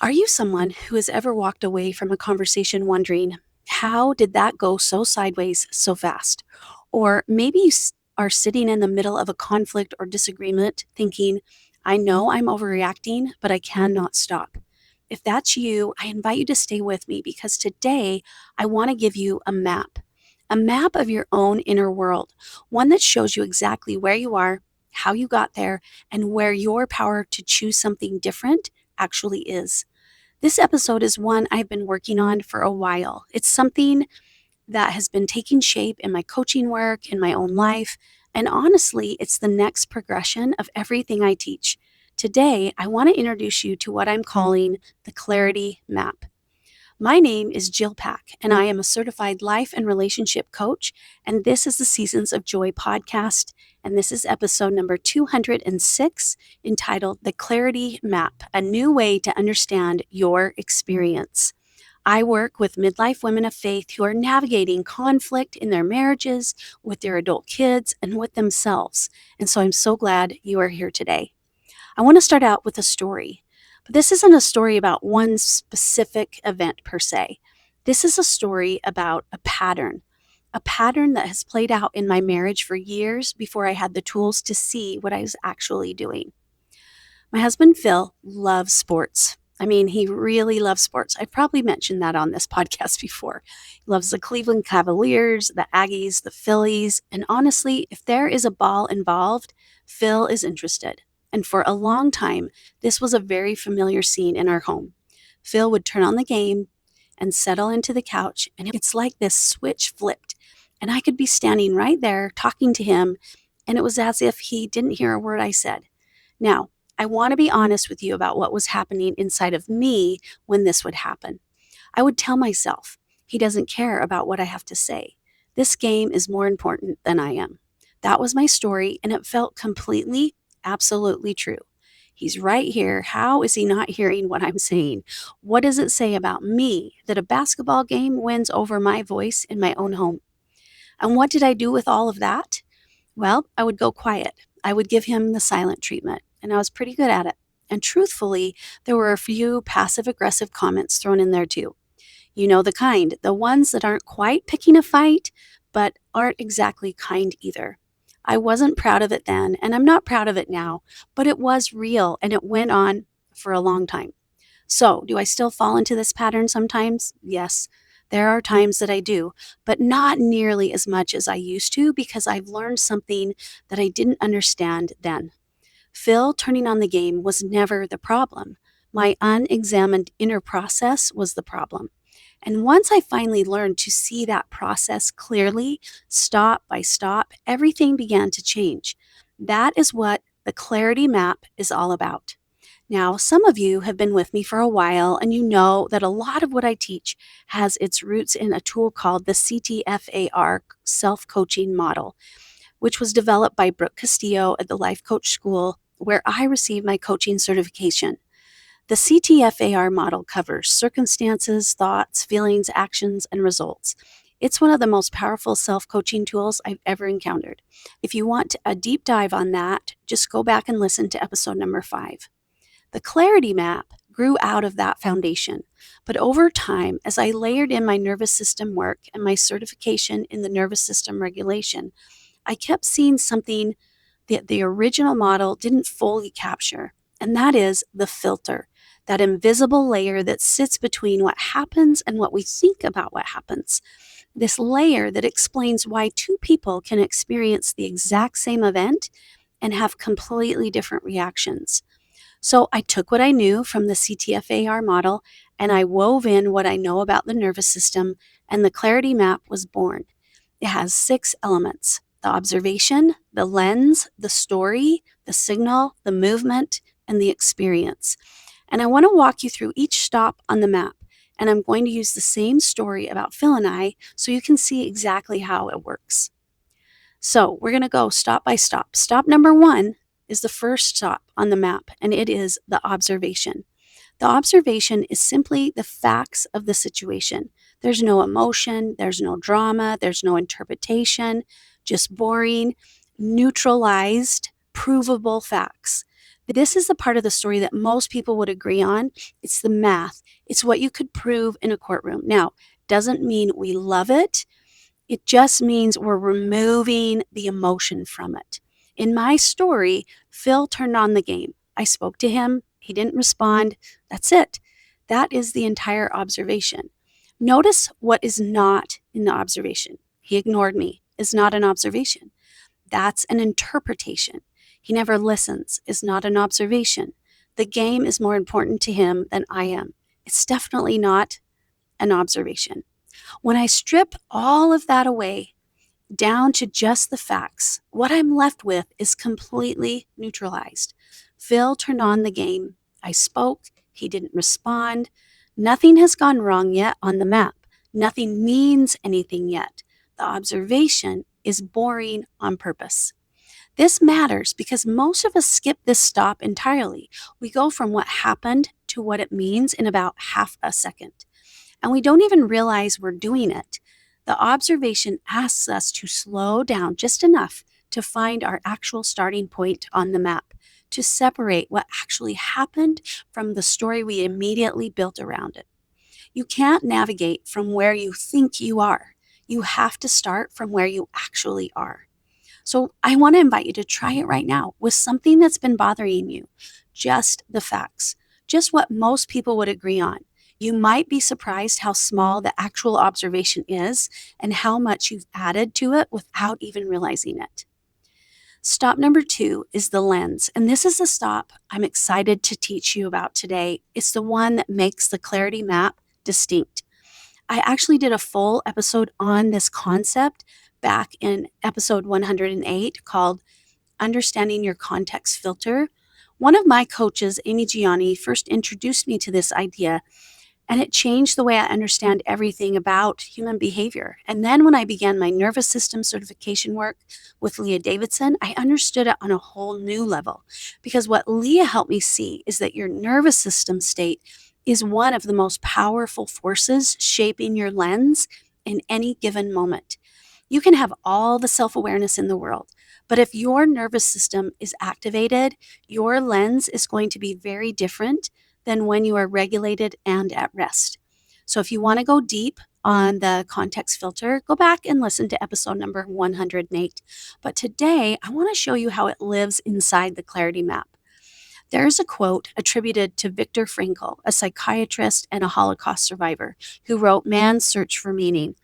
Are you someone who has ever walked away from a conversation wondering, how did that go so sideways so fast? Or maybe are sitting in the middle of a conflict or disagreement thinking, I know I'm overreacting, but I cannot stop. If that's you, I invite you to stay with me because today I want to give you a map of your own inner world, one that shows you exactly where you are, how you got there, and where your power to choose something different actually is. This episode is one I've been working on for a while. It's something that has been taking shape in my coaching work, in my own life, and honestly, it's the next progression of everything I teach. Today, I want to introduce you to what I'm calling the Clarity Map. My name is Jill Pack, and I am a certified life and relationship coach. And this is the Seasons of Joy podcast. And this is episode number 206, entitled The Clarity Map, a new way to understand your experience. I work with midlife women of faith who are navigating conflict in their marriages, with their adult kids, and with themselves. And so I'm so glad you are here today. I want to start out with a story, but this isn't a story about one specific event per se. This is a story about a pattern that has played out in my marriage for years before I had the tools to see what I was actually doing. My husband, Phil, loves sports. I mean, he really loves sports. I've probably mentioned that on this podcast before. He loves the Cleveland Cavaliers, the Aggies, the Phillies, and honestly, if there is a ball involved, Phil is interested. And for a long time, this was a very familiar scene in our home. Phil would turn on the game and settle into the couch, and it's like this switch flipped. And I could be standing right there talking to him, and it was as if he didn't hear a word I said. Now, I want to be honest with you about what was happening inside of me when this would happen. I would tell myself, he doesn't care about what I have to say. This game is more important than I am. That was my story, and it felt completely, absolutely true. He's right here. How is he not hearing what I'm saying? What does it say about me that a basketball game wins over my voice in my own home? And what did I do with all of that? Well, I would go quiet. I would give him the silent treatment, and I was pretty good at it. And truthfully, there were a few passive aggressive comments thrown in there too. You know the kind, the ones that aren't quite picking a fight, but aren't exactly kind either. I wasn't proud of it then, and I'm not proud of it now, but it was real and it went on for a long time. So, do I still fall into this pattern sometimes? Yes, there are times that I do, but not nearly as much as I used to because I've learned something that I didn't understand then. Phil turning on the game was never the problem. My unexamined inner process was the problem. And once I finally learned to see that process clearly, stop by stop, everything began to change. That is what the clarity map is all about. Now, some of you have been with me for a while, and you know that a lot of what I teach has its roots in a tool called the CTFAR self coaching model, which was developed by Brooke Castillo at the Life Coach School, where I received my coaching certification. The CTFAR model covers circumstances, thoughts, feelings, actions, and results. It's one of the most powerful self coaching tools I've ever encountered. If you want a deep dive on that, just go back and listen to episode number 5. The clarity map grew out of that foundation, but over time, as I layered in my nervous system work and my certification in the nervous system regulation, I kept seeing something that the original model didn't fully capture, and that is the filter, that invisible layer that sits between what happens and what we think about what happens. This layer that explains why two people can experience the exact same event and have completely different reactions. So I took what I knew from the CTFAR model and I wove in what I know about the nervous system, and the clarity map was born. It has 6 elements: the observation, the lens, the story, the signal, the movement, and the experience. And I want to walk you through each stop on the map. And I'm going to use the same story about Phil and I so you can see exactly how it works. So we're going to go stop by stop. Stop number 1 is the first stop on the map, and it is the observation. The observation is simply the facts of the situation. There's no emotion, there's no drama, there's no interpretation, just boring, neutralized, provable facts. This is the part of the story that most people would agree on. It's the math. It's what you could prove in a courtroom. Now, doesn't mean we love it. It just means we're removing the emotion from it. In my story, Phil turned on the game. I spoke to him. He didn't respond. That's it. That is the entire observation. Notice what is not in the observation. He ignored me is not an observation. That's an interpretation. He never listens is not an observation. The game is more important to him than I am. It's definitely not an observation. When I strip all of that away down to just the facts, what I'm left with is completely neutralized. Phil turned on the game. I spoke. He didn't respond. Nothing has gone wrong yet on the map. Nothing means anything yet. The observation is boring on purpose. This matters because most of us skip this stop entirely. We go from what happened to what it means in about half a second, and we don't even realize we're doing it. The observation asks us to slow down just enough to find our actual starting point on the map, to separate what actually happened from the story we immediately built around it. You can't navigate from where you think you are. You have to start from where you actually are. So I want to invite you to try it right now with something that's been bothering you. Just the facts, just what most people would agree on. You might be surprised how small the actual observation is and how much you've added to it without even realizing it. Stop number 2 is the lens. And this is the stop I'm excited to teach you about today. It's the one that makes the clarity map distinct. I actually did a full episode on this concept back in episode 108 called Understanding Your Context Filter. One of my coaches, Amy Gianni, first introduced me to this idea, and it changed the way I understand everything about human behavior. And then when I began my nervous system certification work with Leah Davidson, I understood it on a whole new level. Because what Leah helped me see is that your nervous system state is one of the most powerful forces shaping your lens in any given moment. You can have all the self-awareness in the world, but if your nervous system is activated, your lens is going to be very different than when you are regulated and at rest. So if you want to go deep on the context filter, go back and listen to episode number 108. But today, I want to show you how it lives inside the clarity map. There's a quote attributed to Viktor Frankl, a psychiatrist and a Holocaust survivor, who wrote Man's Search for Meaning.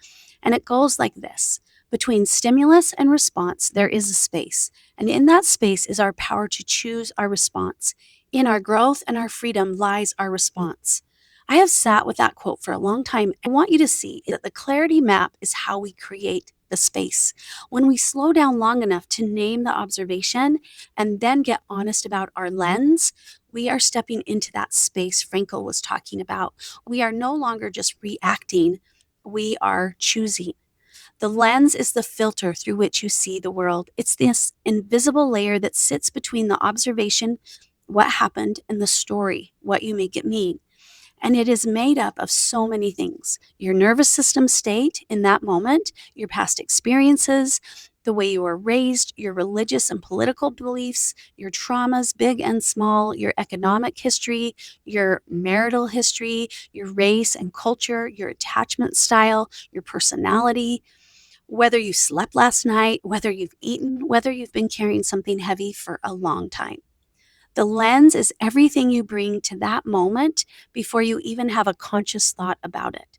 And it goes like this: between stimulus and response, there is a space. And in that space is our power to choose our response. In our growth and our freedom lies our response. I have sat with that quote for a long time. I want you to see that the clarity map is how we create the space. When we slow down long enough to name the observation and then get honest about our lens, we are stepping into that space Frankl was talking about. We are no longer just reacting, we are choosing. The lens is the filter through which you see the world. It's this invisible layer that sits between the observation, what happened, and the story, what you make it mean. And it is made up of so many things: your nervous system state in that moment, your past experiences, the way you were raised, your religious and political beliefs, your traumas, big and small, your economic history, your marital history, your race and culture, your attachment style, your personality, whether you slept last night, whether you've eaten, whether you've been carrying something heavy for a long time. The lens is everything you bring to that moment before you even have a conscious thought about it.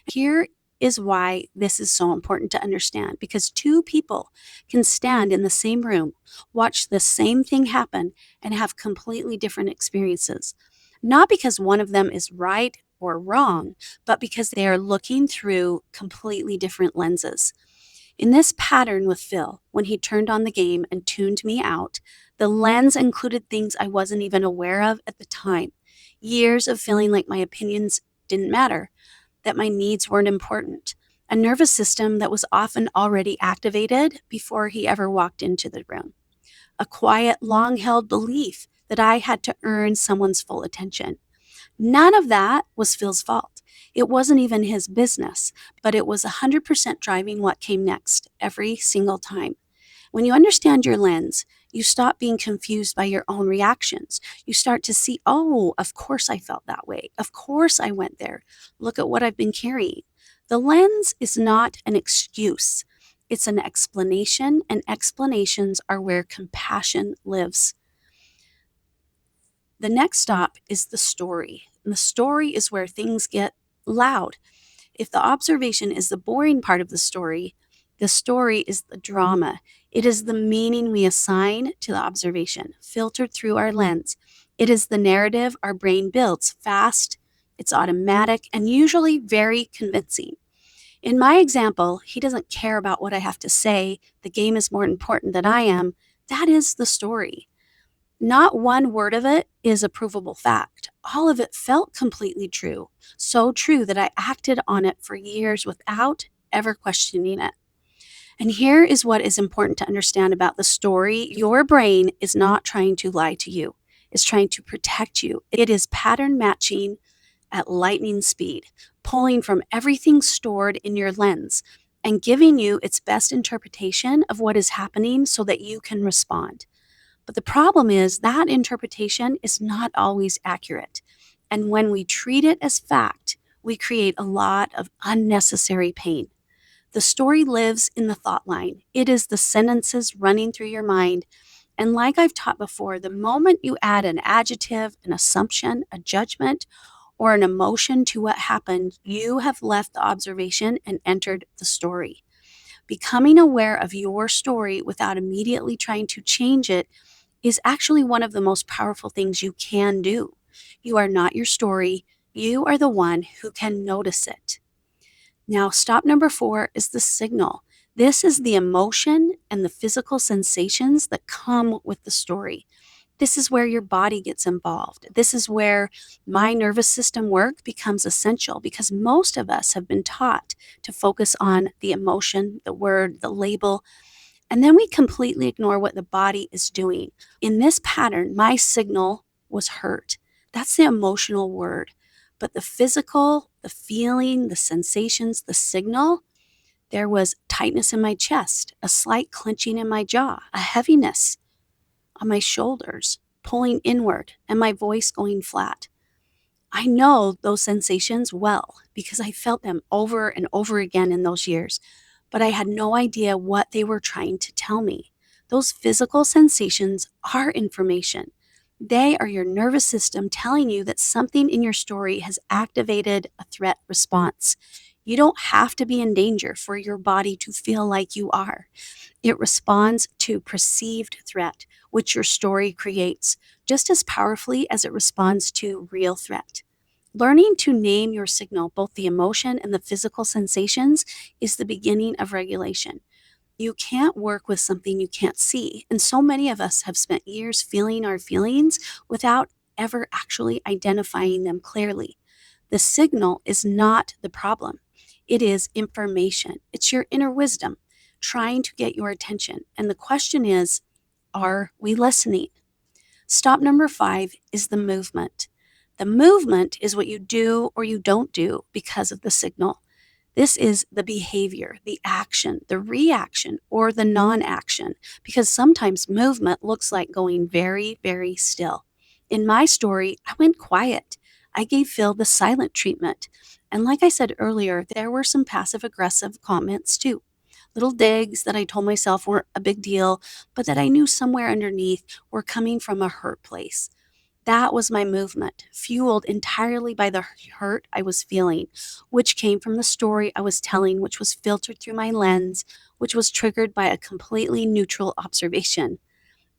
Here is why this is so important to understand, because two people can stand in the same room, watch the same thing happen, and have completely different experiences. Not because one of them is right or wrong, but because they are looking through completely different lenses. In this pattern with Phil, when he turned on the game and tuned me out, the lens included things I wasn't even aware of at the time. Years of feeling like my opinions didn't matter, that my needs weren't important. A nervous system that was often already activated before he ever walked into the room. A quiet, long-held belief that I had to earn someone's full attention. None of that was Phil's fault. It wasn't even his business, but it was 100% driving what came next every single time. When you understand your lens, You stop being confused by your own reactions. You start to see, oh, of course I felt that way. Of course I went there. Look at what I've been carrying. The lens is not an excuse, it's an explanation, and explanations are where compassion lives. The next stop is the story. And the story is where things get loud. If the observation is the boring part of the story is the drama. It is the meaning we assign to the observation, filtered through our lens. It is the narrative our brain builds fast, it's automatic, and usually very convincing. In my example, he doesn't care about what I have to say. The game is more important than I am. That is the story. Not one word of it is a provable fact. All of it felt completely true, so true that I acted on it for years without ever questioning it. And here is what is important to understand about the story. Your brain is not trying to lie to you, it's trying to protect you. It is pattern matching at lightning speed, pulling from everything stored in your lens and giving you its best interpretation of what is happening so that you can respond. But the problem is that interpretation is not always accurate. And when we treat it as fact, we create a lot of unnecessary pain. The story lives in the thought line. It is the sentences running through your mind. And like I've taught before, the moment you add an adjective, an assumption, a judgment, or an emotion to what happened, you have left the observation and entered the story. Becoming aware of your story without immediately trying to change it is actually one of the most powerful things you can do. You are not your story, you are the one who can notice it. Now, stop number 4 is the signal. This is the emotion and the physical sensations that come with the story. This is where your body gets involved. This is where my nervous system work becomes essential because most of us have been taught to focus on the emotion, the word, the label, and then we completely ignore what the body is doing. In this pattern, my signal was hurt. That's the emotional word. But the physical, the feeling, the sensations, the signal, there was tightness in my chest, a slight clenching in my jaw, a heaviness on my shoulders, pulling inward, and my voice going flat. I know those sensations well because I felt them over and over again in those years, but I had no idea what they were trying to tell me. Those physical sensations are information. They are your nervous system telling you that something in your story has activated a threat response. You don't have to be in danger for your body to feel like you are. It responds to perceived threat, which your story creates, just as powerfully as it responds to real threat. Learning to name your signal, both the emotion and the physical sensations, is the beginning of regulation. You can't work with something you can't see, and so many of us have spent years feeling our feelings without ever actually identifying them clearly. The signal is not the problem. It is information. It's your inner wisdom trying to get your attention. And the question is, are we listening? Stop number 5 is the movement. The movement is what you do or you don't do because of the signal. This is the behavior, the action, the reaction, or the non action, because sometimes movement looks like going very, very still. In my story, I went quiet. I gave Phil the silent treatment. And like I said earlier, there were some passive aggressive comments too. Little digs that I told myself weren't a big deal, but that I knew somewhere underneath were coming from a hurt place. That was my movement, fueled entirely by the hurt I was feeling, which came from the story I was telling, which was filtered through my lens, which was triggered by a completely neutral observation.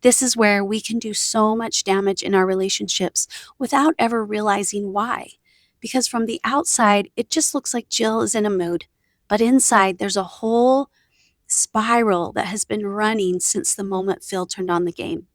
This is where we can do so much damage in our relationships without ever realizing why. Because from the outside, it just looks like Jill is in a mood. But inside, there's a whole spiral that has been running since the moment Phil turned on the game.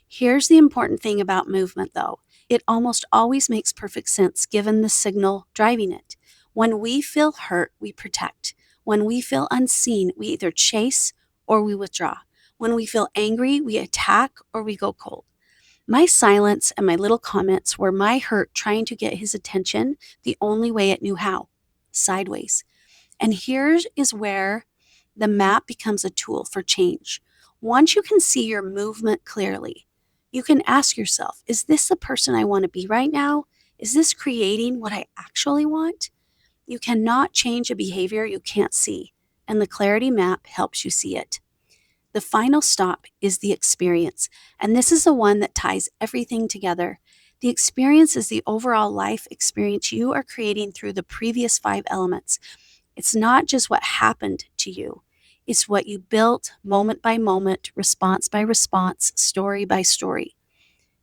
Here's the important thing about movement, though. It almost always makes perfect sense given the signal driving it. When we feel hurt, we protect. When we feel unseen, we either chase or we withdraw. When we feel angry, we attack or we go cold. My silence and my little comments were my hurt trying to get his attention the only way it knew how, sideways. And here is where the map becomes a tool for change. Once you can see your movement clearly, you can ask yourself, is this the person I want to be right now? Is this creating what I actually want? You cannot change a behavior you can't see, and the clarity map helps you see it. The final stop is the experience, and this is the one that ties everything together. The experience is the overall life experience you are creating through the previous five elements. It's not just what happened to you, it's what you built moment by moment, response by response, story by story.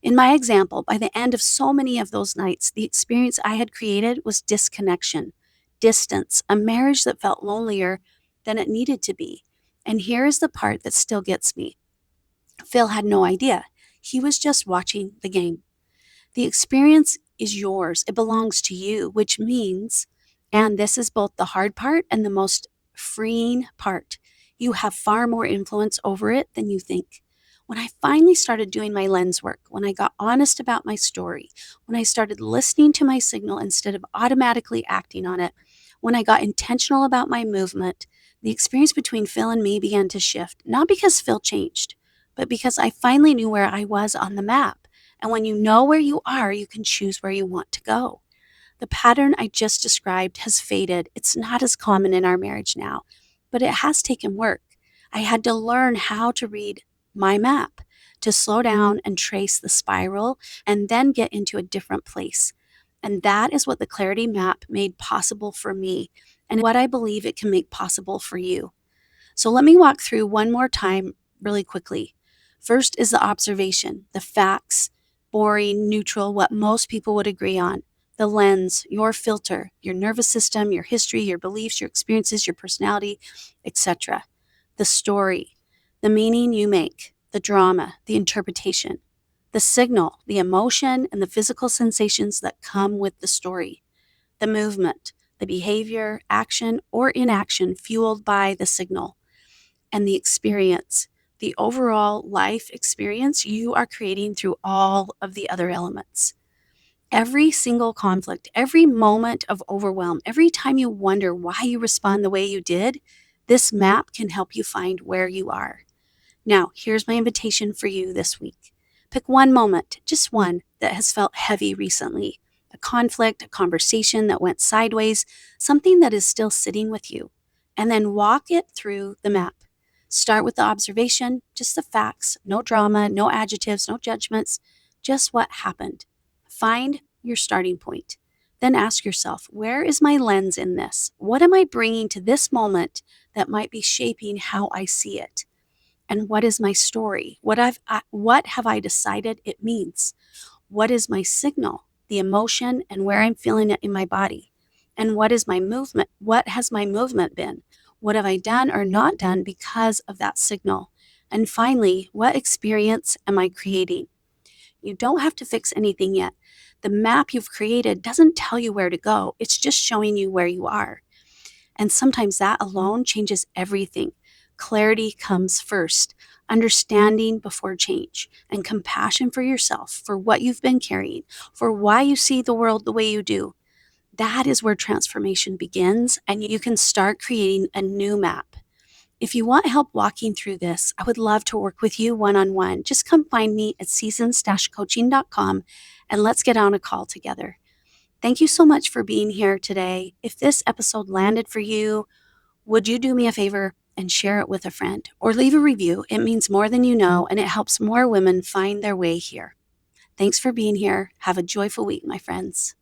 In my example, by the end of so many of those nights, the experience I had created was disconnection, distance, a marriage that felt lonelier than it needed to be. And here is the part that still gets me. Phil had no idea. He was just watching the game. The experience is yours, it belongs to you, which means, and this is both the hard part and the most freeing part, you have far more influence over it than you think. When I finally started doing my lens work, when I got honest about my story, when I started listening to my signal instead of automatically acting on it, when I got intentional about my movement, the experience between Phil and me began to shift, not because Phil changed, but because I finally knew where I was on the map. And when you know where you are, you can choose where you want to go. The pattern I just described has faded. It's not as common in our marriage now, but it has taken work. I had to learn how to read my map, to slow down and trace the spiral, and then get into a different place. And that is what the clarity map made possible for me, and what I believe it can make possible for you. So let me walk through one more time really quickly. First is the observation, the facts, boring, neutral, what most people would agree on. The lens, your filter, your nervous system, your history, your beliefs, your experiences, your personality, etc. The story, the meaning you make, the drama, the interpretation. The signal, the emotion, and the physical sensations that come with the story. The movement, the behavior, action, or inaction fueled by the signal. And the experience, the overall life experience you are creating through all of the other elements. Every single conflict, every moment of overwhelm, every time you wonder why you respond the way you did, this map can help you find where you are. Now, here's my invitation for you this week. Pick one moment, just one, that has felt heavy recently. A conflict, a conversation that went sideways, something that is still sitting with you. And then walk it through the map. Start with the observation, just the facts, no drama, no adjectives, no judgments, just what happened. Find your starting point. Then ask yourself, where is my lens in this? What am I bringing to this moment that might be shaping how I see it? And what is my story? What have I decided it means? What is my signal, the emotion, and where I'm feeling it in my body? And what is my movement? What has my movement been? What have I done or not done because of that signal? And finally, what experience am I creating? You don't have to fix anything yet. The map you've created doesn't tell you where to go. It's just showing you where you are. And sometimes that alone changes everything. Clarity comes first, understanding before change, and compassion for yourself, for what you've been carrying, for why you see the world the way you do. That is where transformation begins, and you can start creating a new map. If you want help walking through this, I would love to work with you one-on-one. Just come find me at seasons-coaching.com and let's get on a call together. Thank you so much for being here today. If this episode landed for you, would you do me a favor and share it with a friend or leave a review? It means more than you know, and it helps more women find their way here. Thanks for being here. Have a joyful week, my friends.